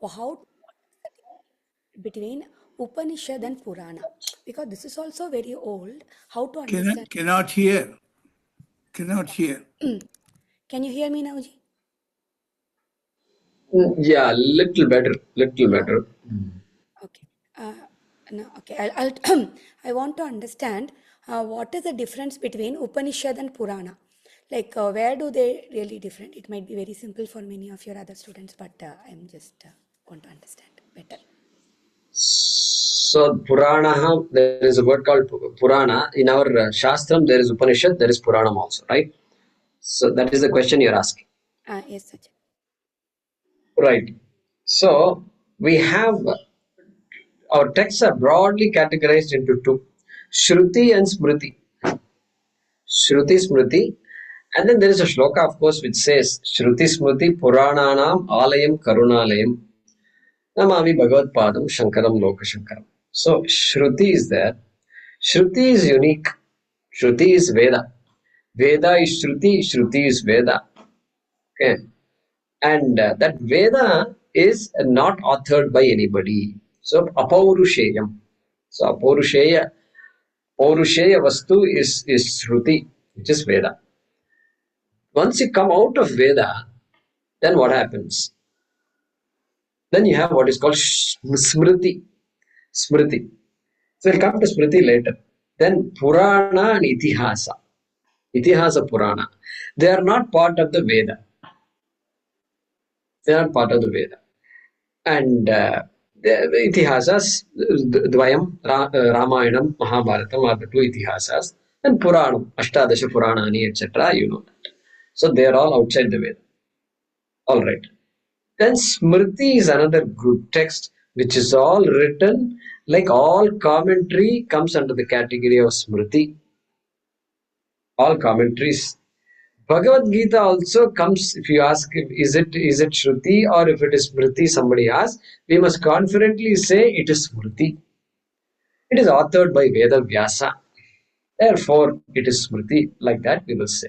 how between Upanishad and Purana? Because this is also very old. How to understand? Cannot hear. Cannot hear. Can you hear me now, Ji? Yeah, little better, little better. Okay. No, okay. I want to understand what is the difference between Upanishad and Purana. Like, where do they really different? It might be very simple for many of your other students, but I'm just want to understand better. So Purana, there is a word called Purana. In our Shastram, there is Upanishad, there is Puranam also, right? So that is the question you're asking. Yes, Sajjan. Right. So we have our texts are broadly categorized into two: Shruti and Smriti. Shruti Smriti. And then there is a shloka, of course, which says Shruti Smriti Purananam Alayam Karunalayam Namami Bhagavad Padam Shankaram Lokashankaram. So Shruti is there. Shruti is unique. Shruti is Veda. Veda is Shruti. Shruti is Veda. Okay. And that Veda is not authored by anybody. So Apaurusheyam. So Apaurushaya Vastu is Shruti, which is Veda. Once you come out of Veda, then what happens? Then you have what is called Smriti. Smriti. So we'll come to Smriti later. Then Purana and Itihasa. Itihasa Purana. They are not part of the Veda. They are not part of the Veda. And the Itihasas, Dvayam, Ramayanam, Mahabharatam are the two Itihasas. And Puranam, Ashtadasha Puranani, etc. You know that. So they are all outside the Veda. All right. Then Smriti is another good text which is all written, like all commentary comes under the category of Smriti. All commentaries. Bhagavad Gita also comes, if you ask, is it Shruti or if it is Smriti, somebody asks, we must confidently say it is Smriti. It is authored by Veda Vyasa. Therefore, it is Smriti, like that we will say.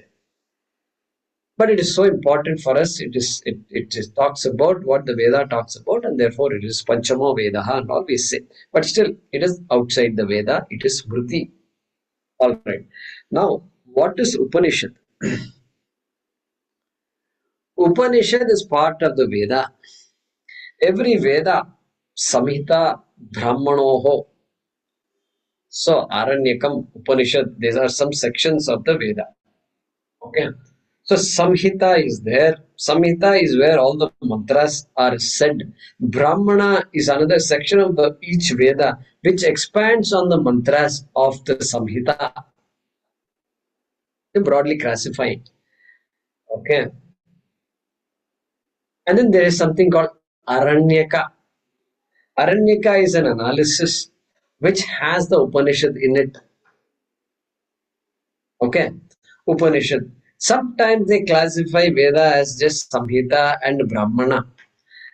But it is so important for us, it talks about what the Veda talks about, and therefore it is Panchamo Vedaha and all we say. But still, it is outside the Veda, it is Smriti. Alright. Now, what is Upanishad? Upanishad is part of the Veda. Every Veda, Samhita, Brahmanoho. So, Aranyakam, Upanishad, these are some sections of the Veda. Okay. So, Samhita is there. Samhita is where all the mantras are said. Brahmana is another section of each Veda which expands on the mantras of the Samhita. Broadly classified. Okay. And then there is something called Aranyaka. Aranyaka is an analysis which has the Upanishad in it. Okay. Upanishad. Sometimes they classify Veda as just Samhita and Brahmana.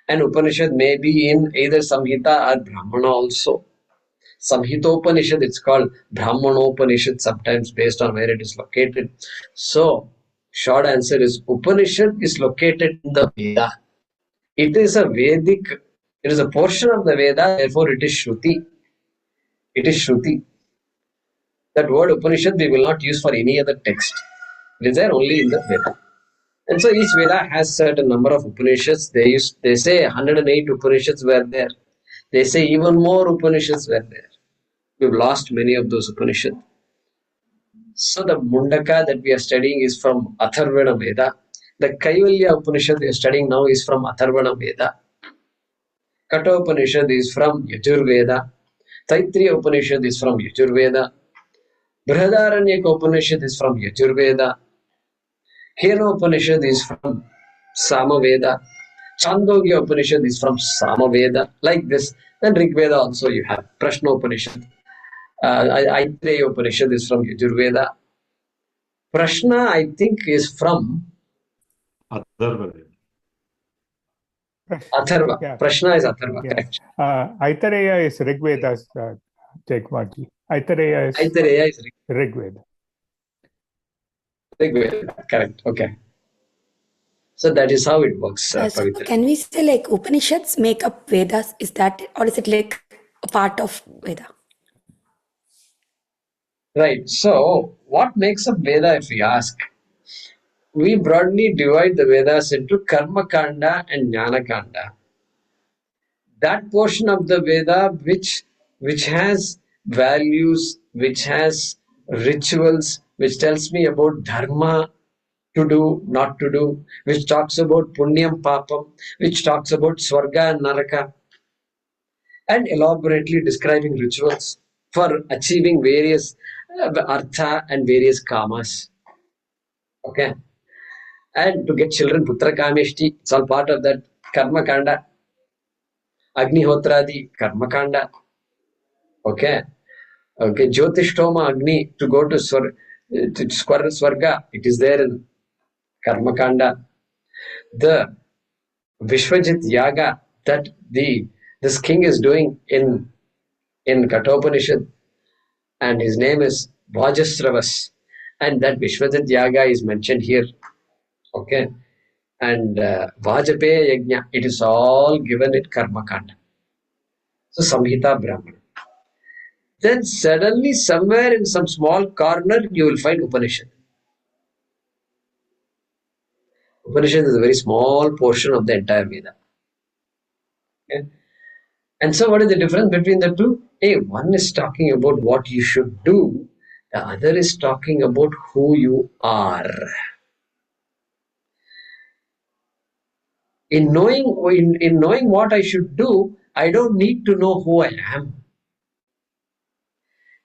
And Upanishad may be in either Samhita or Brahmana also. Samhita Upanishad, it's called Brahmana Upanishad, sometimes based on where it is located. So, short answer is Upanishad is located in the Veda. It is a Vedic, it is a portion of the Veda, therefore it is Shruti. It is Shruti. That word Upanishad we will not use for any other text. It is there only in the Veda. And so each Veda has certain number of Upanishads. They say 108 Upanishads were there. They say even more Upanishads were there. We've lost many of those Upanishads. So the Mundaka that we are studying is from Atharvana Veda. The Kaivalya Upanishad we are studying now is from Atharvana Veda. Katha Upanishad is from Yajurveda. Taittiriya Upanishad is from Yajurveda. Brihadaranyaka Upanishad is from Yajurveda. Kena Upanishad is from Samaveda. Chandogya Upanishad is from Samaveda. Like this. Then Rig Veda also you have. Prashna Upanishad. Aitreya Upanishad is from Yajurveda. Prashna, I think, is from Atharva. Atharva. Yeah. Prashna is Atharva, Yeah. correct. Aitareya is Rigveda's Jagmati. Aitareya is Aitareya is Rigveda. Rig Veda, correct. Okay. So that is how it works, So Pavitra. can we say like Upanishads make up Vedas? Is that, or is it like a part of Veda? Right. So what makes up Veda, if we ask? We broadly divide the Vedas into Karma Kanda and Jnana Kanda. That portion of the Veda which has values, which has rituals, which tells me about dharma, to do, not to do, which talks about punyam papam, which talks about swarga and naraka, and elaborately describing rituals for achieving various artha and various kamas. Okay, and to get children, putra kameshti, it's all part of that karma kanda. Agnihotradi, karma kanda. Okay, okay, Jyotishtoma Agni, to go to Swarga, it is there in karma kanda. The Vishwajit Yaga that this king is doing in Kathopanishad, and his name is Vajasravas, and that Vishwajit Yaga is mentioned here. Okay, and Vajapeya Yajna, it is all given in Karmakanda. So Samhita Brahmana. Then suddenly somewhere in some small corner you will find Upanishad. Upanishad is a very small portion of the entire Veda. Okay? And so what is the difference between the two? One is talking about what you should do, the other is talking about who you are. In knowing what I should do, I don't need to know who I am.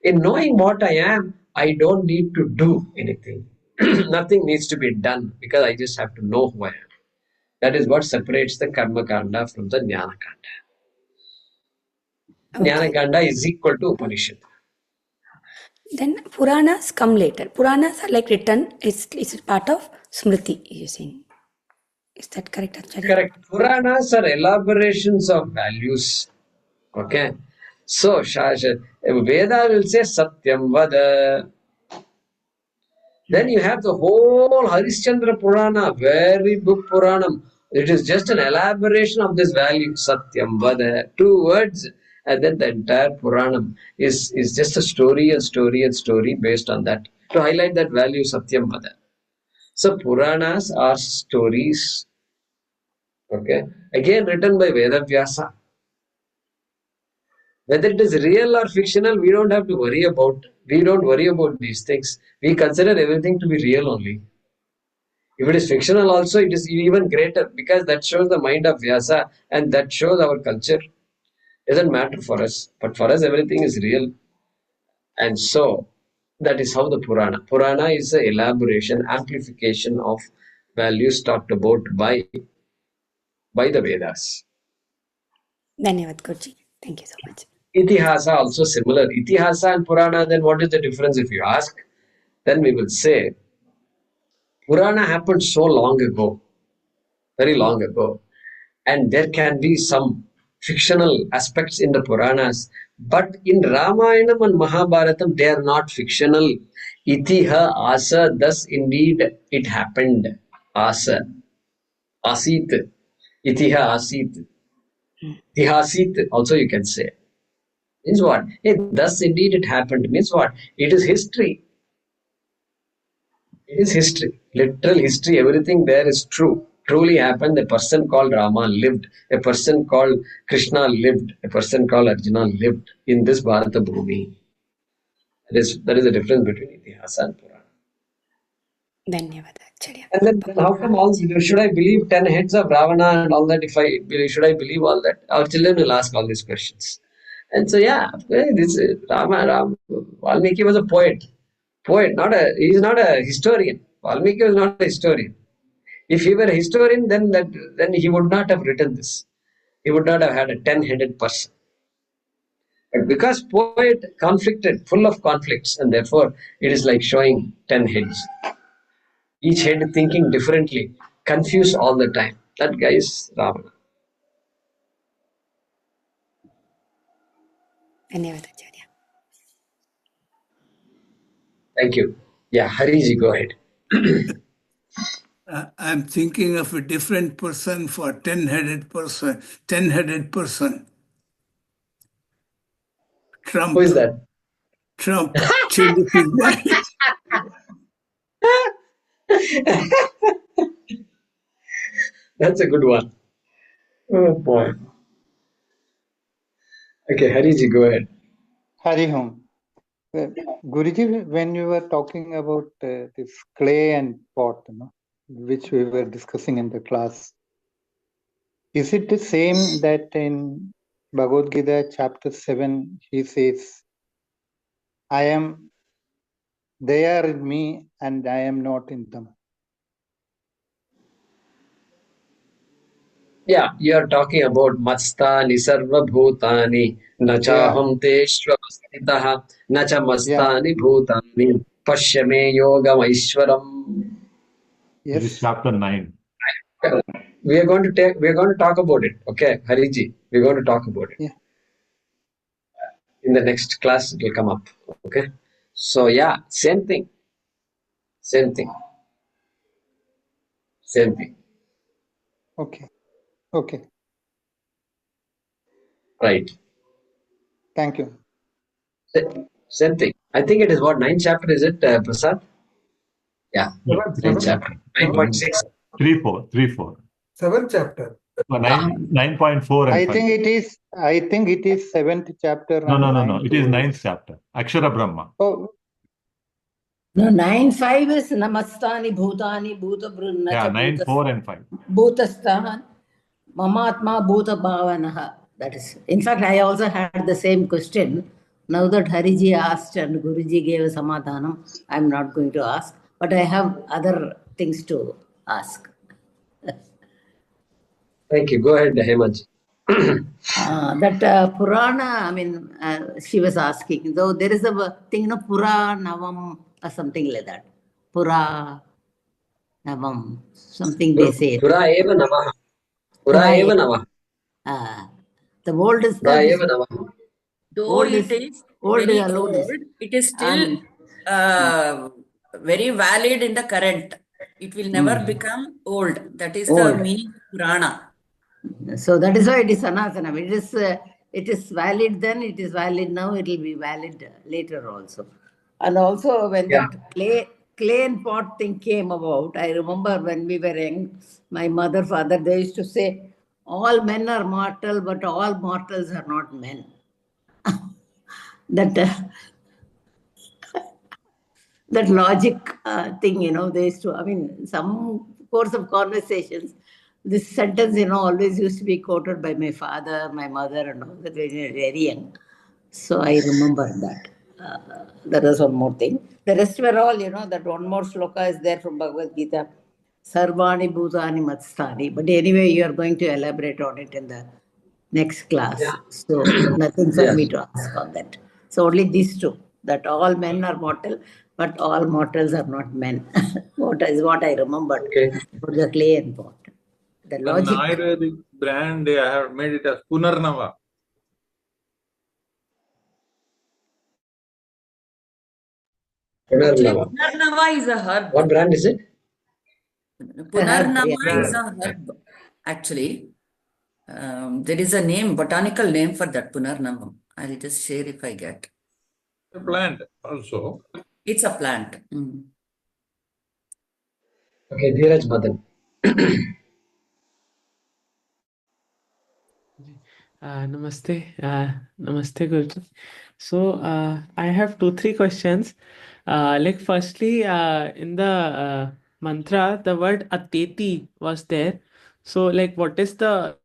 In knowing what I am, I don't need to do anything. Nothing needs to be done because I just have to know who I am. That is what separates the Karma Kanda from the Jnana Kanda. Jnana Okay. Kanda is equal to Upanishad. Then Puranas come later. Puranas are like written, it's part of Smriti, you're saying. Is that correct, Acharya? Correct. Puranas are elaborations of values. Okay. So, Veda will say Satyam Vada. Then you have the whole Harishchandra Purana, very big Puranam. It is just an elaboration of this value, Satyam Vada. 2 words, and then the entire Puranam is just a story and story and story based on that. To highlight that value, Satyam Vada. So, Puranas are stories, okay, again written by Vedavyasa. Whether it is real or fictional, we don't have to worry about. We don't worry about these things. We consider everything to be real only. If it is fictional also, it is even greater because that shows the mind of Vyasa and that shows our culture. Doesn't matter for us, but for us everything is real. And so that is how the Purana. Purana is an elaboration, amplification of values talked about by the Vedas. Dhanyavad Guruji. Thank you so much. Itihasa also similar. Itihasa and Purana, then what is the difference if you ask? Then we will say Purana happened so long ago, very long ago, and there can be some fictional aspects in the Puranas, but in Ramayanam and Mahabharatam they are not fictional. Itiha asa, thus indeed it happened. Asa, asit, itiha asit, tihasit also you can say. Means what? Thus indeed it happened. Means what? It is history. It is history, literal history. Everything there is true. Truly happened. A person called Rama lived. A person called Krishna lived. A person called Arjuna lived in this Bharata Bhumi. That is the difference between Itihasa and Purana. Dhanyavad Acharya. And then how come all should I believe 10 heads of Ravana and all that? Should I believe all that? Our children will ask all these questions. And so this Ram Valmiki was a poet. He is not a historian. Valmiki was not a historian. If he were a historian, then he would not have written this. He would not have had a 10-headed person. But because poet conflicted, full of conflicts, and therefore it is like showing 10 heads. Each head thinking differently, confused all the time. That guy is Ravana. Dhanyavad Acharya. Thank you. Yeah, Hariji, go ahead. I'm thinking of a different person for 10-headed person. 10-headed person. Who Trump. is that? Trump changes his mind. That's a good one. Oh boy. Okay, Hariji, go ahead. Hari Om. Guruji, when you were talking about this clay and pot, which we were discussing in the class, is it the same that in Bhagavad Gita chapter 7, he says, they are in me and I am not in them? Yeah, you are talking about Mastani Sarva Bhutani, Yeah, Nachaham Teshvavastitaha, Nacha yeah, Mastani Bhutani, Pashyame Yogam Aishwaram. It is yes, chapter 9. We are going to talk about it. Okay, Hariji, we're going to talk about it. yeah. In the next class, it will come up. Okay. So yeah, same thing. Same thing. Same thing. Okay, okay. Right. Thank you. Same thing. I think it is what, 9th chapter is it, Prasad? Yeah, Yeah, 9th chapter. 9.6. 3-4, 3-4. Seventh chapter. 9.4 and I 5. think it is 7th chapter and No. 9 It is to 9th chapter. Akshara Brahma. Oh, No, 9.5 is Namastani Bhutani Bhuta Yeah, Brunnacha 9.4 and 5. Bhutastahan Mamatma Bhuta Bhavanaha. That is. In fact, I also had the same question. Now that Hariji asked and Guruji gave a samadhanam, I'm not going to ask, but I have other things to ask. Thank you. Go ahead, Hemant. That Purana, I mean, she was asking, though there is a thing, Puranavam or something like that. Puranavam, something they say. Pura eva namaha. Pura Pura eva namaha. The old is Pura that is eva namaha. Though old it is is old is very alone is. old, it is still And very valid in the current. It will never become old. That is the old. meaning of Purana. So that is why it is Sanatana. It is valid then, it is valid now, it will be valid later also. And also when Yeah. that clay and pot thing came about, I remember when we were young, my mother, father, they used to say, all men are mortal, but all mortals are not men. that that logic thing, they used to, I mean, some course of conversations, this sentence, always used to be quoted by my father, my mother, and all that when we were very young. So I remember that. That was one more thing. The rest were all, that one more shloka is there from Bhagavad Gita. Sarvani Bhutani Matstani. But anyway, you are going to elaborate on it in the next class. So nothing for Yeah. me to ask on that. So only these two, that all men are mortal, but all mortals are not men. What is what I remembered Okay. for the clay and pot. The An logic. Ayurvedic brand, they have made it as Punarnava. Actually, Punarnava. Punarnava is a herb. What brand is it? Punarnava Yeah. is a herb. Actually, there is a name, botanical name for that Punarnava. I'll just share if I get. The plant also. It's a plant. Okay, Dheeraj Madan. Namaste, Namaste, Guruji. So, I have two, three questions. Like, firstly, in the mantra, the word ateti was there. So, like, what is the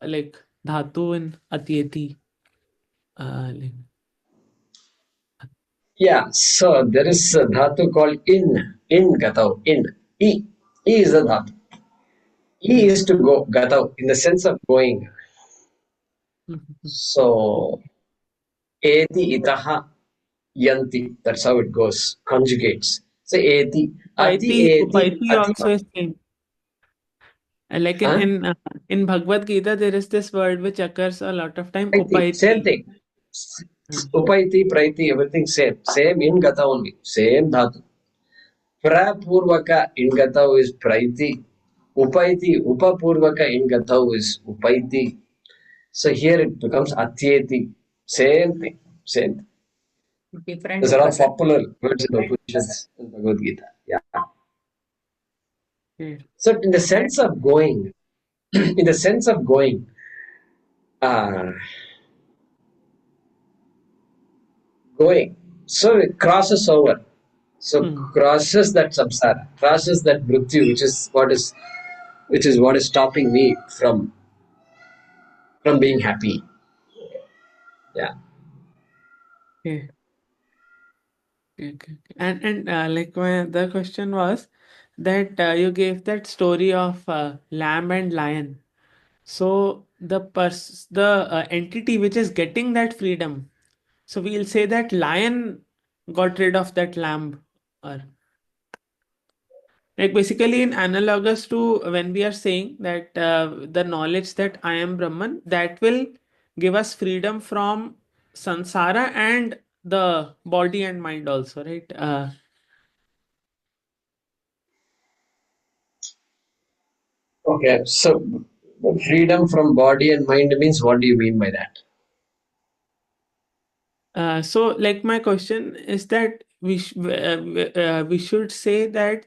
dhatu in ateti? Like, Yeah, so there is a dhatu called in gatau, in. E is the dhatu. E is to go, gatau, in the sense of going. So, eti itaha yanti, that's how it goes, conjugates. So, eti, ati eti, Upaiti ati. also is same. Like Huh? in Bhagavad Gita, there is this word which occurs a lot of time, Same upaiti. thing. Upaiti, praiti, everything same. Same in gata only. Same dhatu. Prapurvaka in gata is praiti. Upaiti, upapurvaka in gatau is upaiti. So here it becomes atyeti. Same thing. Same thing. Different These are all person. popular words in the Upanishads and Bhagavad Gita. Yeah. Okay. So in the sense of going, in the sense of going, uh, going. So it crosses over. So Hmm. crosses that samsara, crosses that mrityu, which is what is stopping me from being happy. Yeah. Okay. Okay. Okay. And like my other question was that you gave that story of lamb and lion. So the entity which is getting that freedom. So we'll say that lion got rid of that lamb, or like basically in analogous to when we are saying that the knowledge that I am Brahman, that will give us freedom from sansara and the body and mind also, right? Okay. So freedom from body and mind means, what do you mean by that? So like my question is that we should say that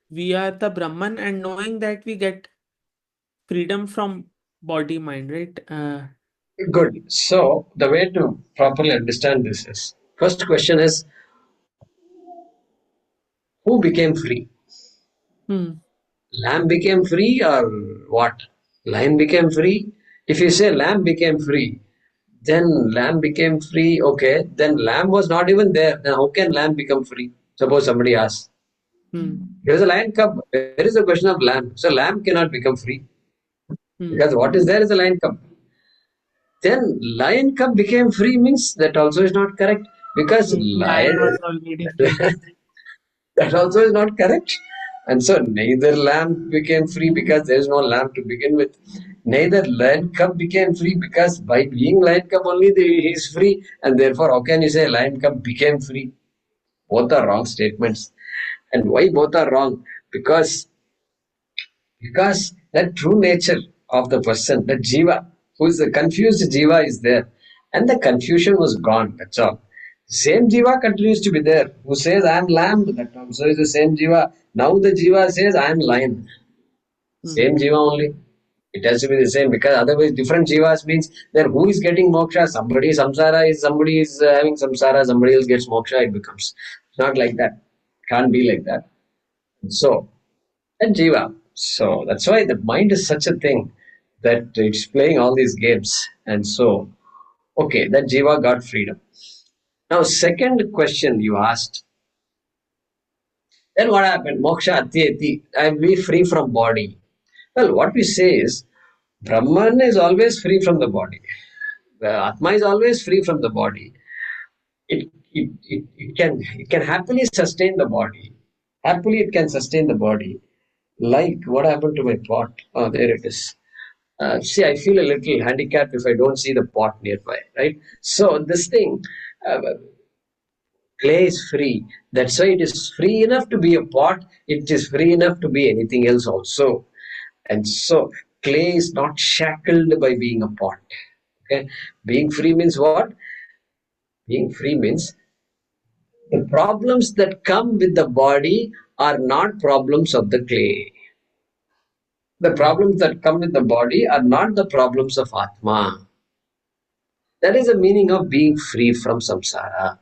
we are the Brahman and knowing that we get freedom from body mind, right? Good. So the way to properly understand this is, first question is, who became free? Hmm. Lamb became free or what? Lion became free? If you say lamb became free, then lamb became free, okay, then lamb was not even there. Then how can lamb become free? Suppose somebody asks. Hmm. There is a lion cub. There is a question of lamb. So lamb cannot become free. Hmm. Because what is there is a lion cub. Then lion cub became free means that also is not correct. Because Lion lion was already free. that also is not correct. And so neither lamb became free because there is no lamb to begin with. Neither lion cub became free because by being lion cub only he is free. And therefore, how can you say lion cub became free? Both are wrong statements. And why both are wrong? Because that true nature of the person, the jiva, who is the confused jiva is there. And the confusion was gone. That's all. Same jiva continues to be there. Who says I am lamb, that also is the same jiva. Now the jiva says I am lion. Hmm. Same jiva only. It has to be the same, because otherwise different jivas means then who is getting moksha? Somebody is having samsara, somebody else gets moksha. It becomes. It's not like that. Can't be like that. So and jiva. So that's why the mind is such a thing that it's playing all these games. And so, okay, that jiva got freedom. Now, second question you asked, then what happened? Moksha atyeti, I will be free from body. Well, what we say is, Brahman is always free from the body. The Atma is always free from the body. It can happily sustain the body. Happily, it can sustain the body. Like what happened to my pot? Oh, there it is. See, I feel a little handicapped if I don't see the pot nearby, right? So this thing, uh, clay is free. That's why it is free enough to be a pot. It is free enough to be anything else also. And so clay is not shackled by being a pot. Okay, being free means what? Being free means the problems that come with the body are not problems of the clay. The problems that come with the body are not the problems of Atma. That is the meaning of being free from samsara.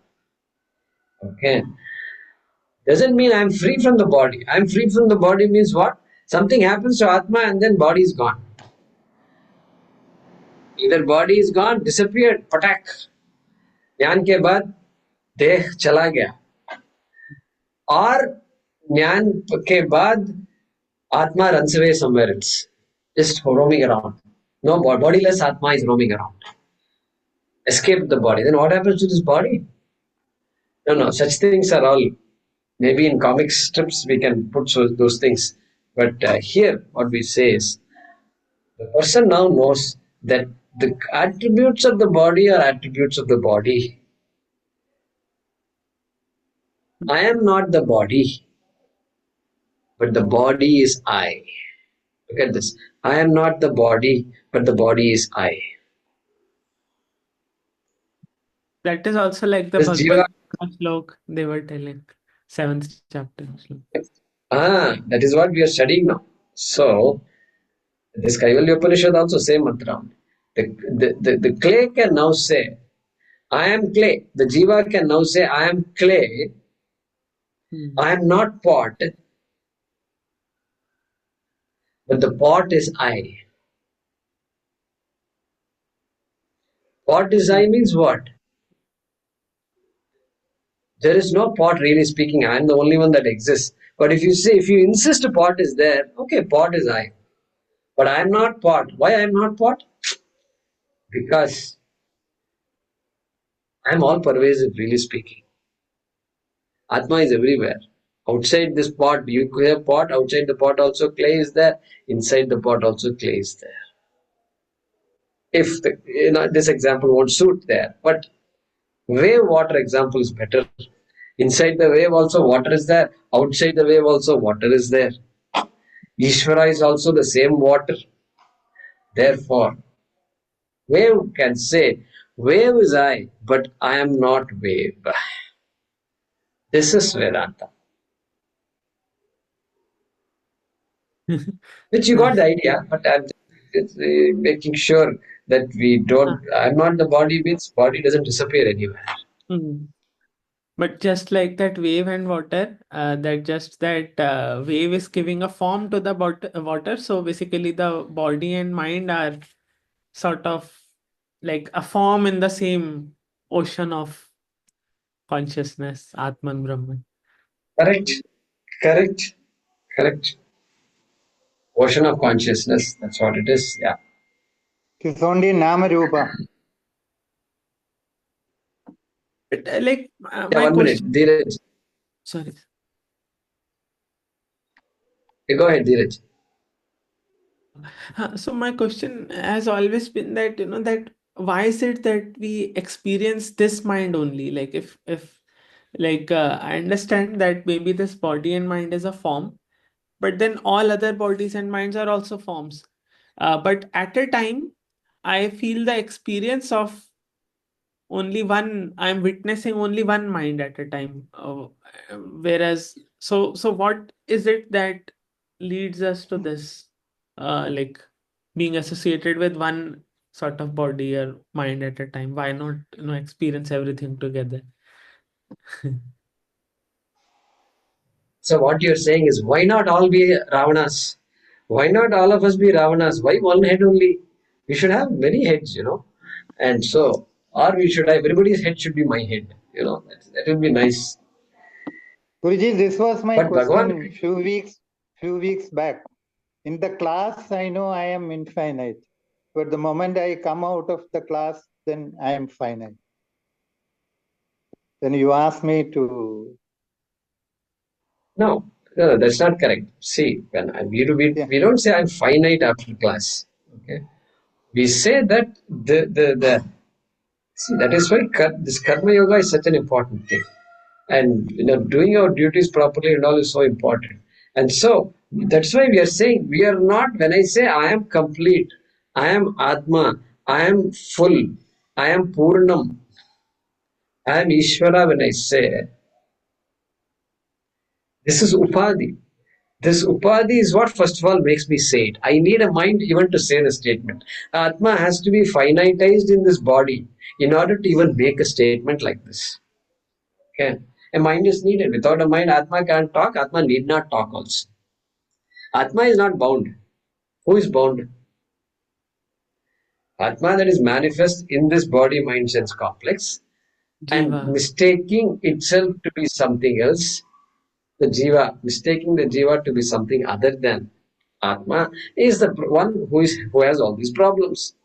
Okay. Doesn't mean I'm free from the body. I'm free from the body means what? Something happens to Atma and then body is gone. Either body is gone, disappeared, patak. ज्ञान के बाद देह चला गया, और ज्ञान के बाद Atma runs away somewhere else, just roaming around. No, bodiless Atma is roaming around. Escape the body. Then what happens to this body? No, no, such things are all. Maybe in comic strips we can put those things. But here, what we say is, the person now knows that the attributes of the body are attributes of the body. I am not the body, but the body is I. Look at this. I am not the body, but the body is I. That is also like the This Bhagavad Jiva, Gita slok they were telling, 7th chapter slok. that is what we are studying now. So, this Kaivalya Upanishad also same mantra. The clay can now say, I am clay. The Jiva can now say, I am clay. I am not pot, but the pot is I. Pot is I means what? There is no pot really speaking. I am the only one that exists. But if you insist a pot is there, okay, pot is I. But I am not pot. Why I am not pot? Because I am all pervasive, really speaking. Atma is everywhere. Outside this pot, you have pot. Outside the pot also clay is there. Inside the pot also clay is there. If this example won't suit there, but wave water example is better. Inside the wave also water is there. Outside the wave also water is there. Ishvara is also the same water. Therefore, wave can say, wave is I, but I am not wave. This is Vedanta. Which you got the idea, but I'm just making sure that we don't. I'm not the body means body doesn't disappear anywhere. But just like that wave and water, that wave is giving a form to the water. So basically, the body and mind are sort of like a form in the same ocean of consciousness, Atman Brahman. Correct, correct, correct. Ocean of consciousness. That's what it is. Yeah. It's only Nama Rupa. But like Yeah, my 1 minute. question, Dheeraj. sorry. Go ahead, Dheeraj. So my question has always been that, that why is it that we experience this mind only? Like if like I understand that maybe this body and mind is a form, but then all other bodies and minds are also forms. But at a time, I feel the experience of only one, I'm witnessing only one mind at a time. Whereas, so what is it that leads us to this, like being associated with one sort of body or mind at a time? Why not, experience everything together? So what you're saying is, why not all be Ravanas? Why not all of us be Ravanas? Why one head only? We should have many heads. And so, or we should have, everybody's head should be my head. That would be nice. Guruji, this was my But Bhagavan, question few weeks back. In the class, I know I am infinite. But the moment I come out of the class, then I am finite. Then you ask me to... no, that's not correct. See, when we don't say I'm finite after class. Okay, we say that see, that is why this karma yoga is such an important thing, and doing our duties properly and all is so important. And so that's why we are saying we are not. When I say I am complete, I am Atma, I am full, I am Purnam, I am Ishvara. When I say this is Upadhi. This upadhi is what first of all makes me say it. I need a mind even to say the statement. Atma has to be finitized in this body in order to even make a statement like this. Okay. A mind is needed. Without a mind, Atma can't talk. Atma need not talk also. Atma is not bound. Who is bound? Atma that is manifest in this body, mind, sense complex and Jiva. mistaking itself to be something else. The jiva, mistaking the jiva to be something other than Atma, is the one who has all these problems.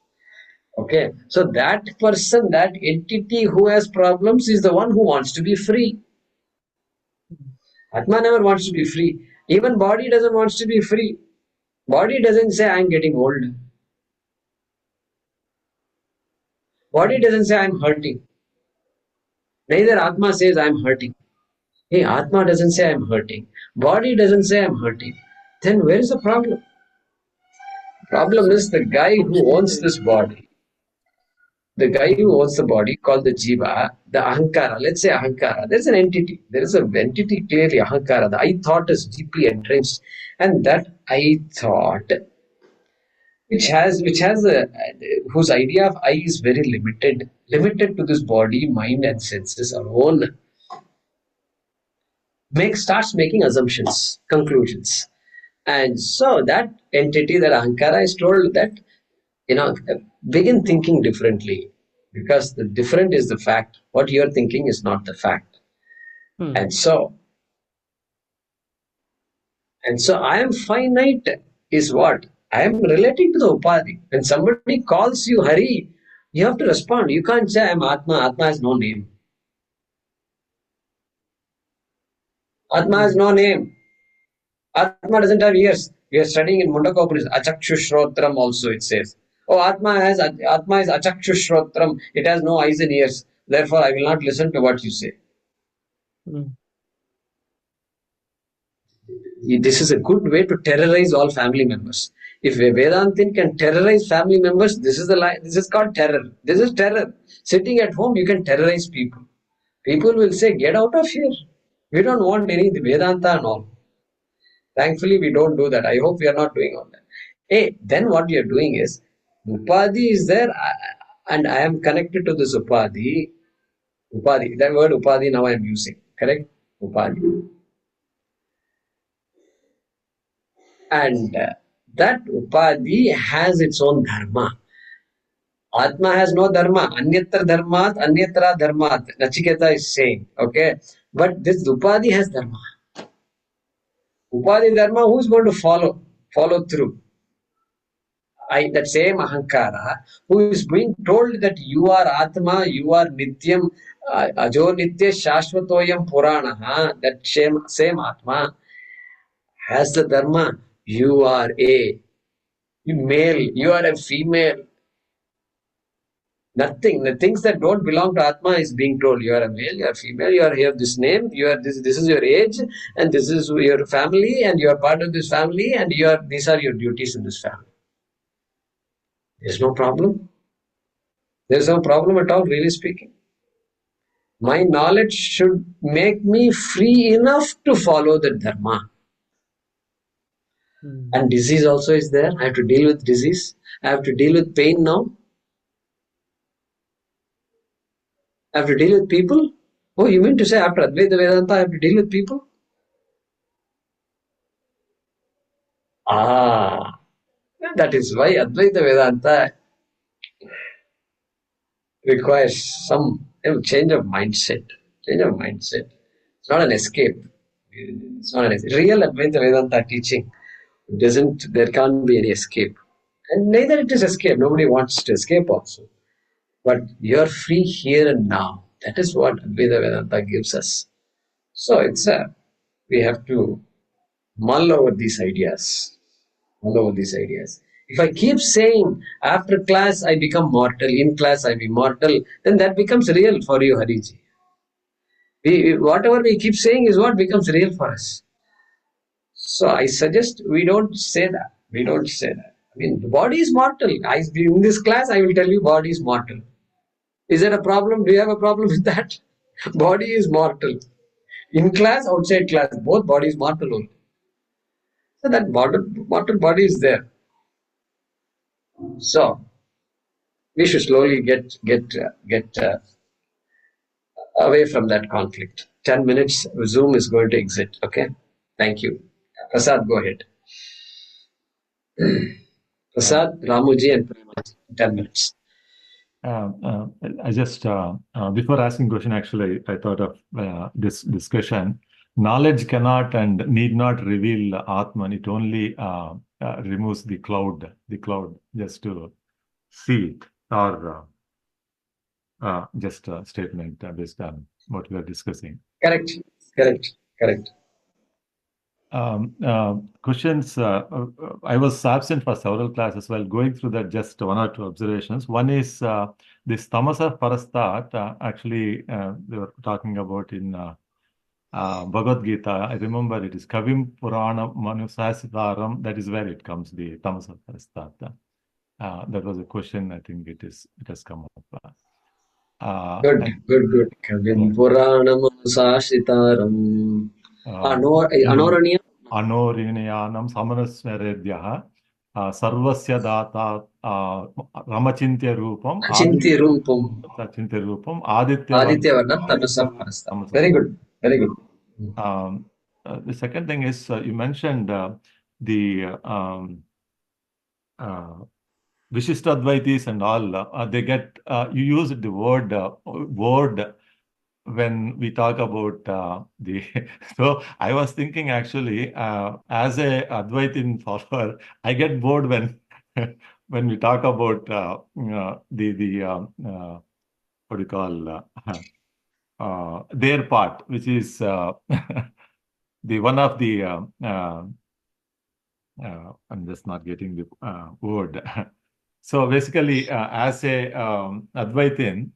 Okay, so that person, that entity who has problems is the one who wants to be free. Atma never wants to be free. Even body doesn't want to be free. Body doesn't say I'm getting old. Body doesn't say I'm hurting. Neither Atma says I'm hurting. Hey, Atma doesn't say I'm hurting. Body doesn't say I'm hurting. Then where is the problem? Problem is the guy who owns this body, the guy who owns the body called the jiva, the ahankara, let's say ahankara, there's an entity. There is an entity clearly, ahankara. The I thought is deeply entrenched. And that I thought, which has a, whose idea of I is very limited to this body, mind and senses alone, starts making assumptions, conclusions. And so that entity, that ahankara, is told that, begin thinking differently, because the different is the fact. What you're thinking is not the fact. And so I am finite is what? I am relating to the upadhi. When somebody calls you Hari, you have to respond. You can't say I am Atma. Atma has no name. Atma has no name. Atma doesn't have ears. We are studying in Mundaka Upanishad. Achakshushrotram also it says. Oh, Atma is Achakshushrotram. It has no eyes and ears. Therefore, I will not listen to what you say. This is a good way to terrorize all family members. If a Vedantin can terrorize family members, this is called terror. This is terror. Sitting at home, you can terrorize people. People will say, get out of here. We don't want any Vedanta and all. Thankfully, we don't do that. I hope we are not doing all that. Hey, then what we are doing is, Upadhi is there, and I am connected to this Upadhi. Upadhi, that word Upadhi now I am using. Correct? Upadhi. And that Upadhi has its own dharma. Atma has no dharma. Anyatra dharmat, anyatra dharmat. Nachiketa is saying. Okay? But this Upadhi has dharma. Upadhi dharma, who is going to follow through? That same ahankara, who is being told that you are Atma, you are Nityam, Ajo Nitya Shashvatoyam Puranaha, that same Atma has the dharma. You are a male, you are a female. Nothing. The things that don't belong to Atma is being told. You are a male, you are female, you have this name, you are this is your age, and this is your family, and you are part of this family, and these are your duties in this family. There's no problem. There's no problem at all, really speaking. My knowledge should make me free enough to follow the dharma. And disease also is there. I have to deal with disease. I have to deal with pain now. I have to deal with people. Oh, you mean to say after Advaita Vedanta I have to deal with people? That is why Advaita Vedanta requires some change of mindset. It's not an escape. It's not an escape. Real Advaita Vedanta teaching there can't be any escape. And neither it is escape. Nobody wants to escape also. But you're free here and now. That is what Advaita Vedanta gives us. So we have to mull over these ideas. If I keep saying after class I become mortal, in class I be mortal, then that becomes real for you, Hariji. Whatever we keep saying is what becomes real for us. So I suggest we don't say that. I mean, the body is mortal. In this class I will tell you body is mortal. Is there a problem? Do you have a problem with that? Body is mortal. In class, outside class, both bodies mortal only. So that mortal body is there. So we should slowly get away from that conflict. 10 minutes, Zoom is going to exit. Okay? Thank you. Prasad, go ahead. Prasad, Ramuji, and Premaji. 10 minutes. I just, before asking question, actually, I thought of this discussion. Knowledge cannot and need not reveal Atman. It only removes the cloud just to see it, or just a statement based on what we are discussing. Correct. Questions. I was absent for several classes. While going through that, just one or two observations. One is this tamasa parastat. Actually, they were talking about in Bhagavad Gita, I remember it is Kavim Purana Manusasitaram. That is where it comes, the Tamasa Parastata. That was a question. I think it has come up. Good, And good, good. Kavim Puranam Sashitaram. Anoranya. Anoriniyanam Samanaswaredyaha Sarvasya Data Ramachintya Rupam Achinti Rupam. Achintya Rupam Aditya Aditya Varna Tamasa Parastha. Very good, very good. The second thing is you mentioned the Vishishtadvaitis and all. They get you use the word when we talk about the. So I was thinking actually, as a Advaitin follower, I get bored when when we talk about the what do you call their part, which is the one of the I'm just not getting the word. So basically, as a Advaitin,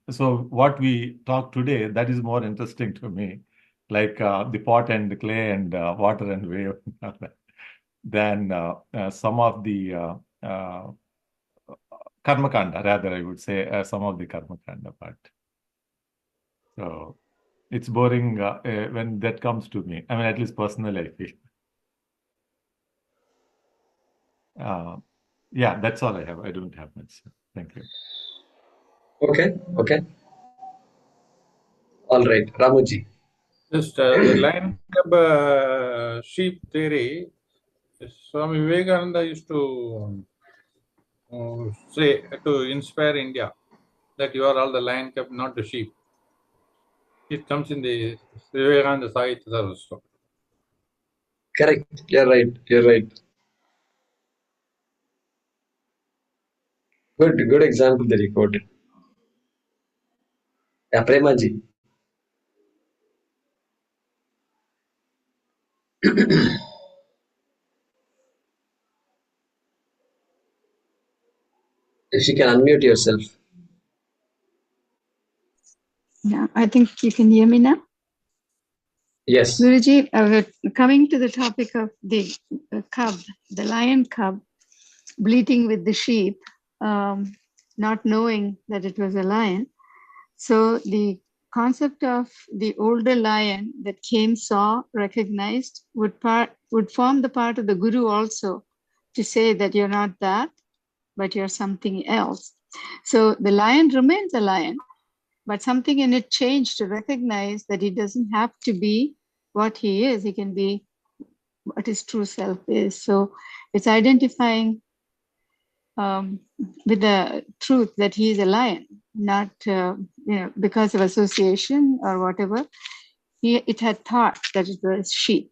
so what we talk today, that is more interesting to me, like the pot and the clay and water and wave, than some of the Karmakanda, rather, I would say, some of the Karmakanda part. So it's boring when that comes to me. I mean, at least personally, I feel. Yeah, that's all I have. I don't have much. Thank you. Okay, okay. All right, Ramuji. Just the lion cub sheep theory, Swami Vivekananda used to say to inspire India that you are all the lion cub, not the sheep. It comes in the Vivekananda Sahitya also. Correct. You're right. You're right. Good example that you quoted. Yeah, Premaji. If you can unmute yourself. Yeah, I think you can hear me now. Yes. Guruji, coming to the topic of the cub, the lion cub, bleating with the sheep, not knowing that it was a lion. So the concept of the older lion that came, saw, recognized would form the part of the guru also to say that you're not that, but you're something else. So the lion remains a lion, but something in it changed to recognize that he doesn't have to be what he is. He can be what his true self is. So it's identifying with the truth that he is a lion, not because of association or whatever. It had thought that it was sheep.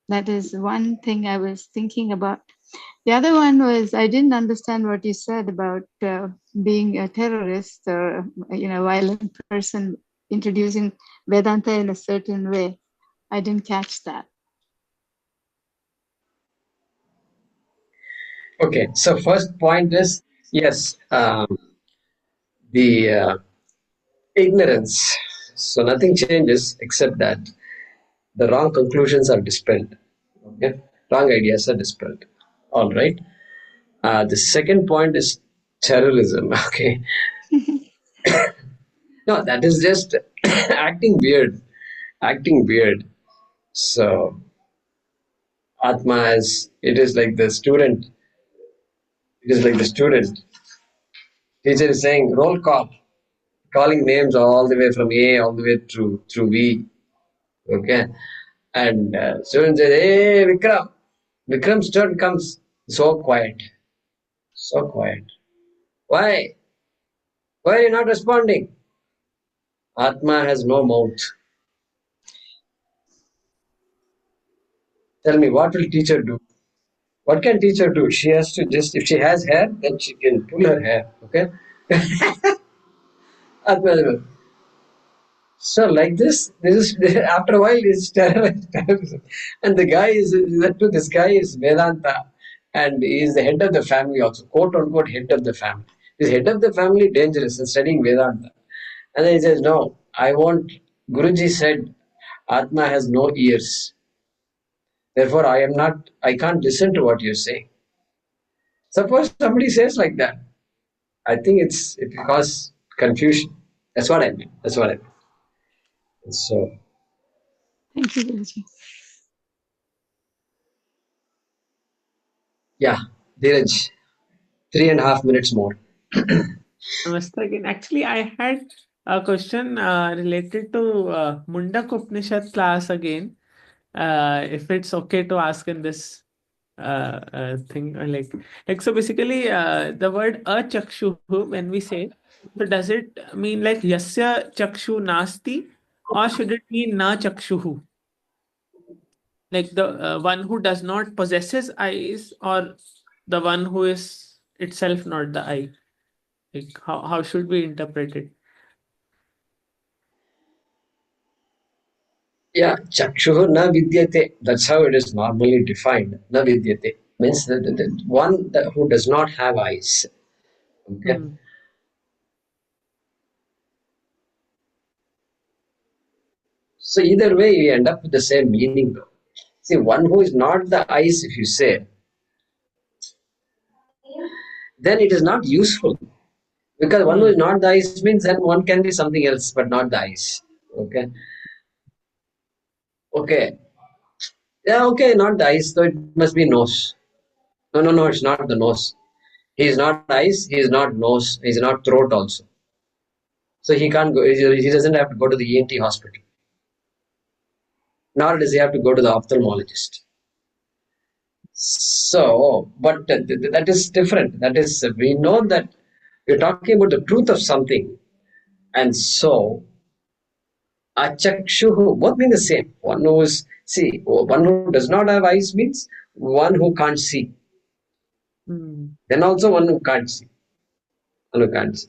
That is one thing I was thinking about. The other one was I didn't understand what you said about being a terrorist or violent person, introducing Vedanta in a certain way. I didn't catch that. Okay, so first point is yes, the ignorance. So nothing changes except that the wrong conclusions are dispelled. Okay, wrong ideas are dispelled. All right. The second point is terrorism. Okay. No, that is just acting weird. Acting weird. So Atma is it is like the student. It is like the student. Teacher is saying roll call, calling names all the way from A all the way through V. Okay. And student says, hey Vikram. Vikram's turn comes. So quiet. So quiet. Why? Why are you not responding? Atma has no mouth. Tell me, what will teacher do? What can teacher do? She has to just, if she has hair, then she can pull her hair. Okay? Atma. So like this is after a while it's terrorism. And the guy is this guy is Vedanta and he is the head of the family also, quote unquote head of the family. This head of the family dangerous and studying Vedanta. And then he says, no, I want Guruji said Atma has no ears. Therefore, I can't listen to what you're saying. Suppose somebody says like that, I think it causes confusion. That's what I mean. So, Thank you, Guruji. yeah, Dheeraj, 3.5 minutes more. Namaste again. Actually, I had a question related to Mundak Upanishad class again. If it's okay to ask in this thing, like so basically, the word achakshu, when we say, so does it mean like yasya chakshu nasti, or should it mean na chakshuhu? Like the one who does not possesses eyes, or the one who is itself not the eye? Like how should we interpret it? Yeah, chakshuhu na vidyate. That's how it is normally defined. Na vidyate means the one who does not have eyes. Okay. Hmm. So either way, you end up with the same meaning. See, one who is not the eyes, if you say, then it is not useful. Because one who is not the eyes means then one can be something else, but not the eyes. Okay. Okay. Yeah, okay, not the eyes, so it must be nose. No, it's not the nose. He is not eyes, he is not nose, he is not throat also. So he can't go, he doesn't have to go to the ENT hospital. Nor does he have to go to the ophthalmologist. So, but that is different. That is, we know that we're talking about the truth of something. And so, achakshuhu, both mean the same. One who is, see, one who does not have eyes means one who can't see. Then also one who can't see. One who can't see.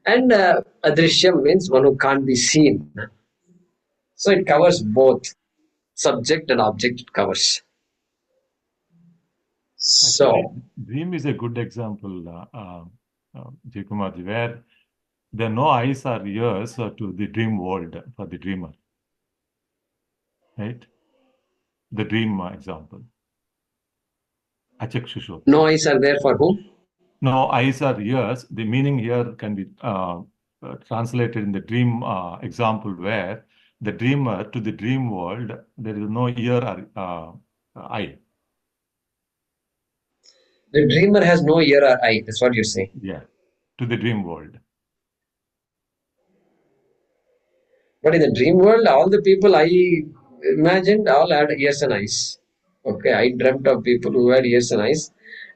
And adrishyam means one who can't be seen. So it covers both. Subject and object it covers. So, Actually, dream is a good example, Jaykumarji, where there are no eyes or ears to the dream world for the dreamer. Right? The dream example. Achakshushu. no eyes are there for whom? No eyes or ears. The meaning here can be translated in the dream example where the dreamer to the dream world, there is no ear or eye. The dreamer has no ear or eye. That's what you say. Yeah, to the dream world. But in the dream world, all the people I imagined all had ears and eyes. Okay, I dreamt of people who had ears and eyes.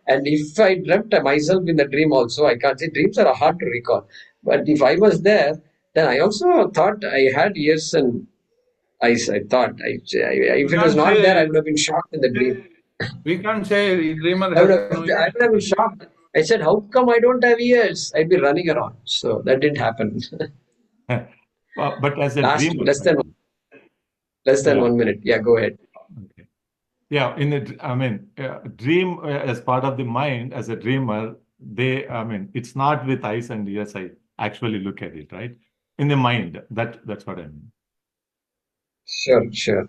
And if I dreamt myself in the dream also, I can't say dreams are hard to recall. But if I was there, then I also thought I had ears and eyes. I thought, if it was not there, I would have been shocked in the dream. We can't say dreamer I would has no have been shocked. I said, how come I don't have ears? I'd be running around. So that didn't happen. But as a dreamer, less than 1 minute. Yeah, go ahead. Okay. Yeah, dream as part of the mind, as a dreamer, it's not with eyes and ears. I actually look at it, right? In the mind, that's what I mean. Sure.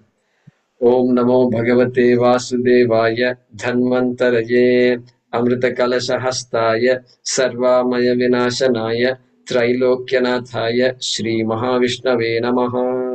Om Namo Bhagavate Vasudevaya Dhanvantaraye Amritakalasahastaye Sarvamaya Vinashanaya Trilokyanathaya Shri Mahavishnave Namaha.